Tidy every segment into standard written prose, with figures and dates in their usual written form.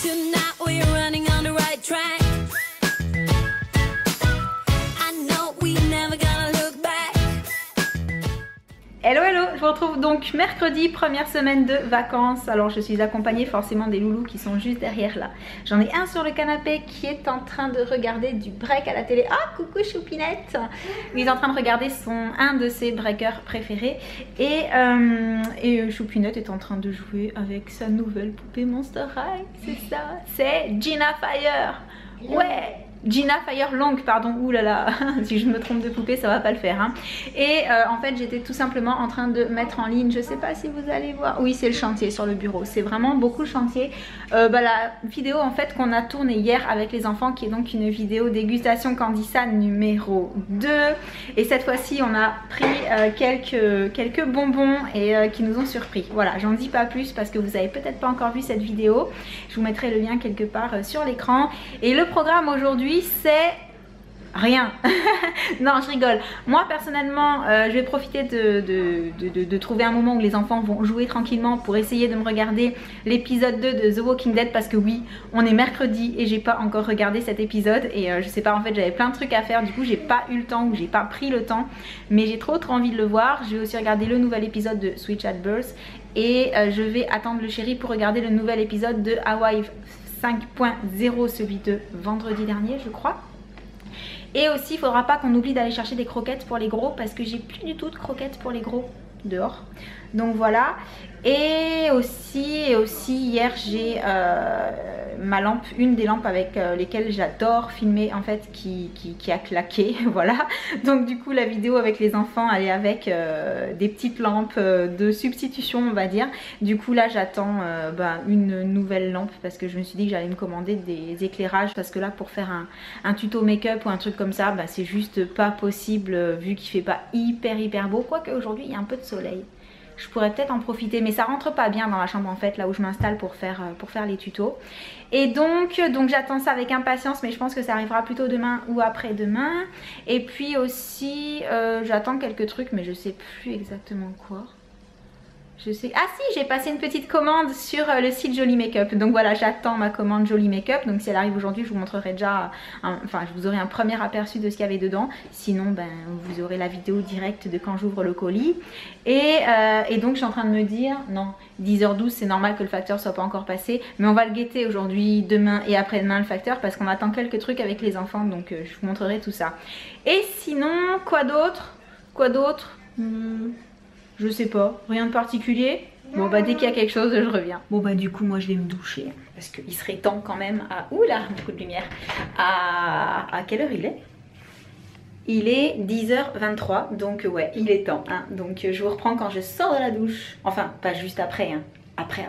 Tonight we're running on the right track. I know we never gonna look back. Hello hello, je vous retrouve donc mercredi, première semaine de vacances. Alors je suis accompagnée forcément des loulous qui sont juste derrière là. J'en ai un sur le canapé qui est en train de regarder du break à la télé. Ah coucou Choupinette. Il est en train de regarder un de ses breakers préférés. Et Choupinette est en train de jouer avec sa nouvelle poupée Monster High. C'est ça, c'est Gina Fire. Ouais, Gina Fire Long, pardon, oulala, si je me trompe de poupée ça va pas le faire hein. Et en fait j'étais tout simplement en train de mettre en ligne, je sais pas si vous allez voir, oui c'est le chantier sur le bureau, c'est vraiment beaucoup le chantier. La vidéo en fait qu'on a tournée hier avec les enfants, qui est donc une vidéo dégustation Candysan numéro 2. Et cette fois-ci on a pris quelques bonbons et qui nous ont surpris. Voilà, j'en dis pas plus parce que vous avez peut-être pas encore vu cette vidéo. Je vous mettrai le lien quelque part sur l'écran. Et le programme aujourd'hui c'est rien. Non je rigole. Moi personnellement je vais profiter de trouver un moment où les enfants vont jouer tranquillement pour essayer de me regarder l'épisode 2 de The Walking Dead, parce que oui on est mercredi et j'ai pas encore regardé cet épisode et je sais pas, en fait j'avais plein de trucs à faire, du coup j'ai pas eu le temps ou j'ai pas pris le temps, mais j'ai trop envie de le voir. Je vais aussi regarder le nouvel épisode de Switch at Birth et je vais attendre le chéri pour regarder le nouvel épisode de Hawaii 5.0, celui de vendredi dernier je crois. Et aussi il faudra pas qu'on oublie d'aller chercher des croquettes pour les gros, parce que j'ai plus du tout de croquettes pour les gros dehors. Donc voilà. Et aussi hier j'ai ma lampe, une des lampes avec lesquelles j'adore filmer en fait, qui a claqué. Voilà, donc du coup la vidéo avec les enfants elle est avec des petites lampes de substitution on va dire. Du coup là j'attends une nouvelle lampe, parce que je me suis dit que j'allais me commander des éclairages, parce que là pour faire un tuto make-up ou un truc comme ça c'est juste pas possible vu qu'il fait pas hyper beau. Quoique aujourd'hui il y a un peu de soleil, je pourrais peut-être en profiter, mais ça rentre pas bien dans la chambre en fait, là où je m'installe pour faire les tutos. Et donc j'attends ça avec impatience, mais je pense que ça arrivera plutôt demain ou après-demain. Et puis aussi j'attends quelques trucs, mais je sais plus exactement quoi. Ah si, j'ai passé une petite commande sur le site Jolie Makeup. Donc voilà, j'attends ma commande Jolie Makeup. Donc si elle arrive aujourd'hui, je vous montrerai déjà, je vous aurai un premier aperçu de ce qu'il y avait dedans. Sinon, vous aurez la vidéo directe de quand j'ouvre le colis. Et donc je suis en train de me dire, non, 10h12, c'est normal que le facteur soit pas encore passé. Mais on va le guetter aujourd'hui, demain et après-demain le facteur, parce qu'on attend quelques trucs avec les enfants. Donc je vous montrerai tout ça. Et sinon, quoi d'autre? Je sais pas, rien de particulier. Bon dès qu'il y a quelque chose je reviens. Bon du coup moi je vais me doucher, parce qu'il serait temps quand même à... Oula, beaucoup de lumière. À quelle heure il est? Il est 10h23, donc ouais il est temps hein. Donc je vous reprends quand je sors de la douche. Enfin pas juste après hein. Après.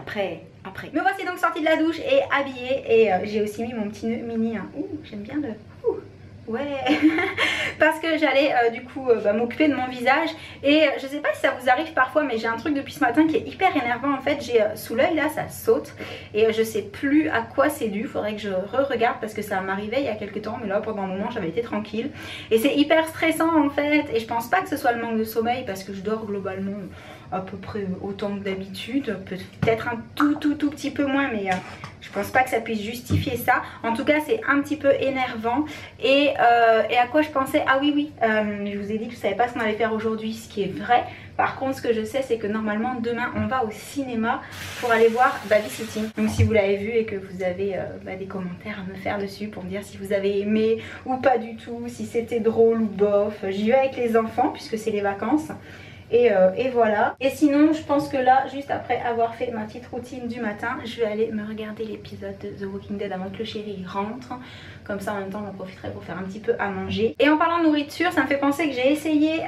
Me voici donc sortie de la douche et habillée. Et j'ai aussi mis mon petit nœud mini hein. Ouh, j'aime bien le... Ouais. Parce que j'allais du coup m'occuper de mon visage. Et je sais pas si ça vous arrive parfois, mais j'ai un truc depuis ce matin qui est hyper énervant en fait. J'ai sous l'œil là, ça saute. Et je sais plus à quoi c'est dû. Faudrait que je regarde, parce que ça m'arrivait il y a quelques temps. Mais là pendant un moment j'avais été tranquille. Et c'est hyper stressant en fait. Et je pense pas que ce soit le manque de sommeil, parce que je dors globalement à peu près autant que d'habitude, peut-être un tout petit peu moins, mais je pense pas que ça puisse justifier ça. En tout cas c'est un petit peu énervant. Et à quoi je pensais? Ah oui, je vous ai dit que je savais pas ce qu'on allait faire aujourd'hui, ce qui est vrai. Par contre ce que je sais c'est que normalement demain on va au cinéma pour aller voir Babysitting. Donc si vous l'avez vu et que vous avez des commentaires à me faire dessus pour me dire si vous avez aimé ou pas du tout, si c'était drôle ou bof, j'y vais avec les enfants puisque c'est les vacances. Et voilà. Et sinon je pense que là, juste après avoir fait ma petite routine du matin, je vais aller me regarder l'épisode de The Walking Dead avant que le chéri rentre. Comme ça en même temps j'en profiterai pour faire un petit peu à manger. Et en parlant de nourriture, ça me fait penser que j'ai essayé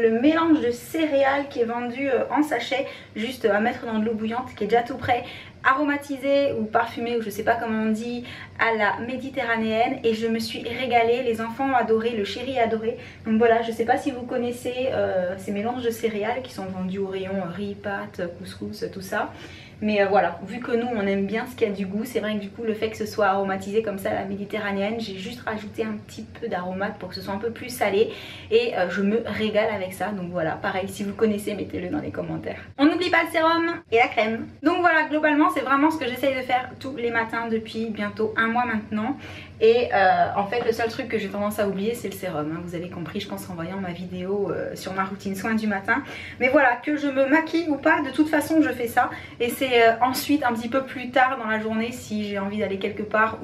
le mélange de céréales qui est vendu en sachet, juste à mettre dans de l'eau bouillante, qui est déjà tout prêt, aromatisé ou parfumé, ou je sais pas comment on dit, à la méditerranéenne. Et je me suis régalée, les enfants ont adoré, le chéri a adoré. Donc voilà, je sais pas si vous connaissez ces mélanges de céréales qui sont vendus au rayon riz, pâtes, couscous, tout ça. Mais voilà, vu que nous on aime bien ce qui a du goût, c'est vrai que du coup le fait que ce soit aromatisé comme ça à la méditerranéenne, j'ai juste rajouté un petit peu d'aromate pour que ce soit un peu plus salé et je me régale avec ça. Donc voilà, pareil, si vous connaissez, mettez-le dans les commentaires. On n'oublie pas le sérum et la crème. Donc voilà, globalement c'est vraiment ce que j'essaye de faire tous les matins depuis bientôt un mois maintenant. Et en fait le seul truc que j'ai tendance à oublier c'est le sérum, hein. Vous avez compris je pense en voyant ma vidéo sur ma routine soins du matin. Mais voilà, que je me maquille ou pas, de toute façon je fais ça. Et c'est ensuite un petit peu plus tard dans la journée si j'ai envie d'aller quelque part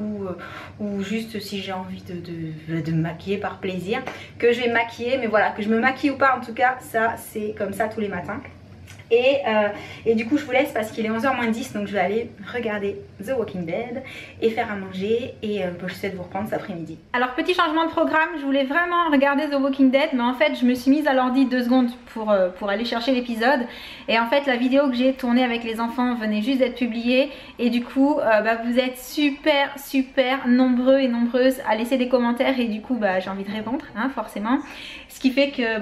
ou juste si j'ai envie de me maquiller par plaisir que je vais me maquiller. Mais voilà, que je me maquille ou pas, en tout cas ça c'est comme ça tous les matins. Et du coup je vous laisse parce qu'il est 11h moins 10, donc je vais aller regarder The Walking Dead et faire à manger et je souhaite vous reprendre cet après-midi. Alors petit changement de programme, je voulais vraiment regarder The Walking Dead mais en fait je me suis mise à l'ordi 2 secondes pour aller chercher l'épisode et en fait la vidéo que j'ai tournée avec les enfants venait juste d'être publiée et du coup vous êtes super nombreux et nombreuses à laisser des commentaires et du coup j'ai envie de répondre hein, forcément. Ce qui fait que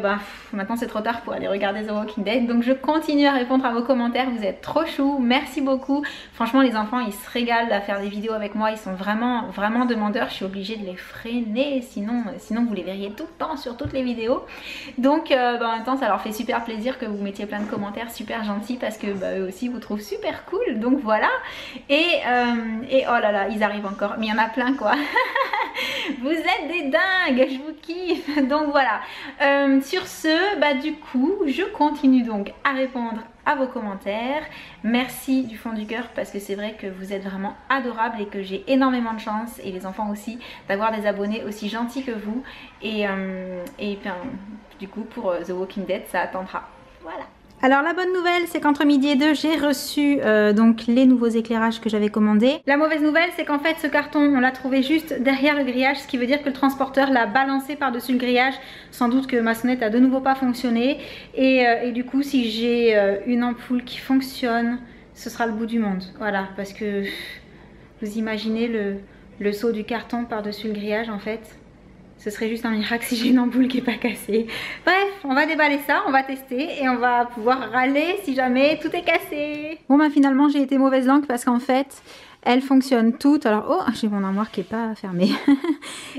maintenant c'est trop tard pour aller regarder The Walking Dead, donc je continue à répondre à vos commentaires, vous êtes trop choux, merci beaucoup. Franchement les enfants ils se régalent à faire des vidéos avec moi, ils sont vraiment demandeurs, je suis obligée de les freiner sinon vous les verriez tout le temps sur toutes les vidéos. Donc en même temps ça leur fait super plaisir que vous mettiez plein de commentaires super gentils parce que eux aussi vous trouvent super cool, donc voilà. Et oh là là ils arrivent encore, mais il y en a plein quoi. Vous êtes des dingues, je vous kiffe. Donc voilà, sur ce du coup je continue donc à répondre à vos commentaires. Merci du fond du cœur parce que c'est vrai que vous êtes vraiment adorables et que j'ai énormément de chance et les enfants aussi d'avoir des abonnés aussi gentils que vous et du coup pour The Walking Dead ça attendra. Voilà. Alors la bonne nouvelle c'est qu'entre midi et 2 j'ai reçu donc les nouveaux éclairages que j'avais commandés. La mauvaise nouvelle c'est qu'en fait ce carton on l'a trouvé juste derrière le grillage, ce qui veut dire que le transporteur l'a balancé par dessus le grillage. Sans doute que ma sonnette a de nouveau pas fonctionné et du coup si j'ai une ampoule qui fonctionne ce sera le bout du monde. Voilà, parce que vous imaginez le saut du carton par dessus le grillage en fait. Ce serait juste un miracle si j'ai une ampoule qui n'est pas cassée. Bref, on va déballer ça, on va tester et on va pouvoir râler si jamais tout est cassé. Bon finalement j'ai été mauvaise langue parce qu'en fait elles fonctionnent toutes. Alors oh j'ai mon armoire qui n'est pas fermée.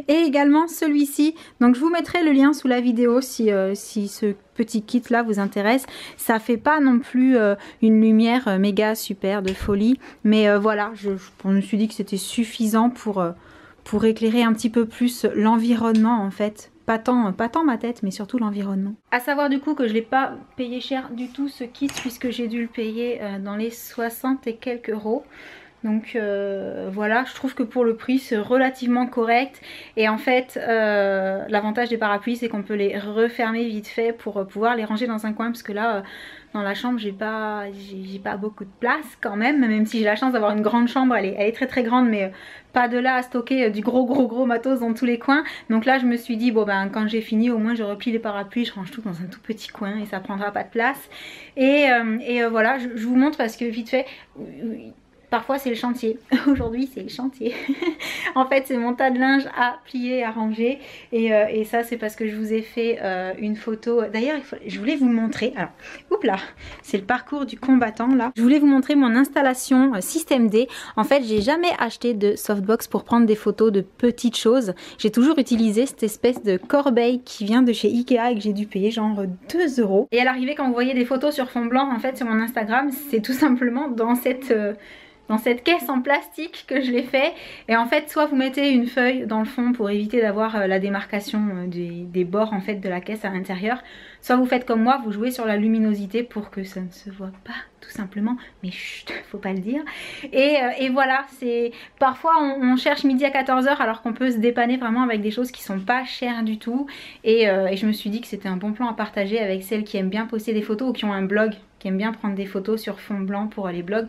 Et également celui-ci. Donc je vous mettrai le lien sous la vidéo si ce petit kit là vous intéresse. Ça fait pas non plus une lumière méga super de folie. Mais voilà, je me suis dit que c'était suffisant pour éclairer un petit peu plus l'environnement en fait. Pas tant ma tête mais surtout l'environnement. À savoir du coup que je l'ai pas payé cher du tout ce kit puisque j'ai dû le payer dans les 60 et quelques euros. Donc voilà, je trouve que pour le prix c'est relativement correct. Et en fait l'avantage des parapluies c'est qu'on peut les refermer vite fait pour pouvoir les ranger dans un coin. Parce que là dans la chambre j'ai pas beaucoup de place quand même si j'ai la chance d'avoir une grande chambre, elle est très grande mais pas de là à stocker du gros matos dans tous les coins. Donc là je me suis dit bon quand j'ai fini au moins je replie les parapluies, je range tout dans un tout petit coin et ça prendra pas de place. Et voilà, je vous montre parce que vite fait parfois c'est le chantier. Aujourd'hui c'est le chantier. En fait c'est mon tas de linge à plier, à ranger. Et ça c'est parce que je vous ai fait une photo. D'ailleurs je voulais vous montrer. Alors, oups là, c'est le parcours du combattant là. Je voulais vous montrer mon installation Système D. En fait j'ai jamais acheté de softbox pour prendre des photos de petites choses. J'ai toujours utilisé cette espèce de corbeille qui vient de chez Ikea et que j'ai dû payer genre 2 €. Et à l'arrivée quand vous voyez des photos sur fond blanc en fait sur mon Instagram, c'est tout simplement dans cette caisse en plastique que je l'ai fait. Et en fait soit vous mettez une feuille dans le fond pour éviter d'avoir la démarcation des bords en fait de la caisse à l'intérieur, soit vous faites comme moi, vous jouez sur la luminosité pour que ça ne se voit pas tout simplement, mais chut, faut pas le dire. Et voilà, c'est parfois on cherche midi à 14 h alors qu'on peut se dépanner vraiment avec des choses qui sont pas chères du tout. Et je me suis dit que c'était un bon plan à partager avec celles qui aiment bien poster des photos ou qui ont un blog, qui aiment bien prendre des photos sur fond blanc pour les blogs.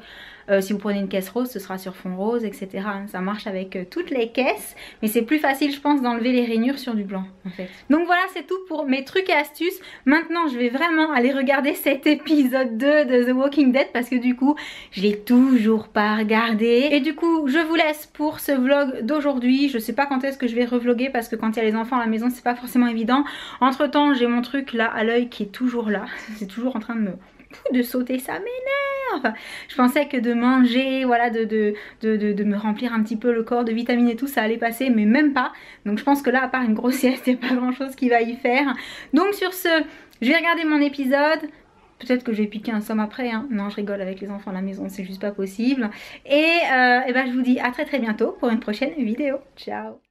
Si vous prenez une caisse rose, ce sera sur fond rose, etc. Ça marche avec toutes les caisses, mais c'est plus facile je pense d'enlever les rainures sur du blanc en fait. Donc voilà, c'est tout pour mes trucs et astuces. Maintenant je vais vraiment aller regarder cet épisode 2 de The Walking Dead parce que du coup je l'ai toujours pas regardé. Et du coup je vous laisse pour ce vlog d'aujourd'hui. Je sais pas quand est-ce que je vais revlogger parce que quand il y a les enfants à la maison c'est pas forcément évident. Entre temps j'ai mon truc là à l'œil qui est toujours là. C'est toujours en train de de sauter, ça m'énerve. Je pensais que de manger, voilà, de me remplir un petit peu le corps de vitamines et tout, ça allait passer, mais même pas. Donc je pense que là, à part une grosse sieste, il n'y a pas grand chose qui va y faire. Donc sur ce, je vais regarder mon épisode. Peut-être que je vais piquer un somme après, hein. Non, je rigole, avec les enfants à la maison, c'est juste pas possible. Et ben, je vous dis à très bientôt pour une prochaine vidéo. Ciao.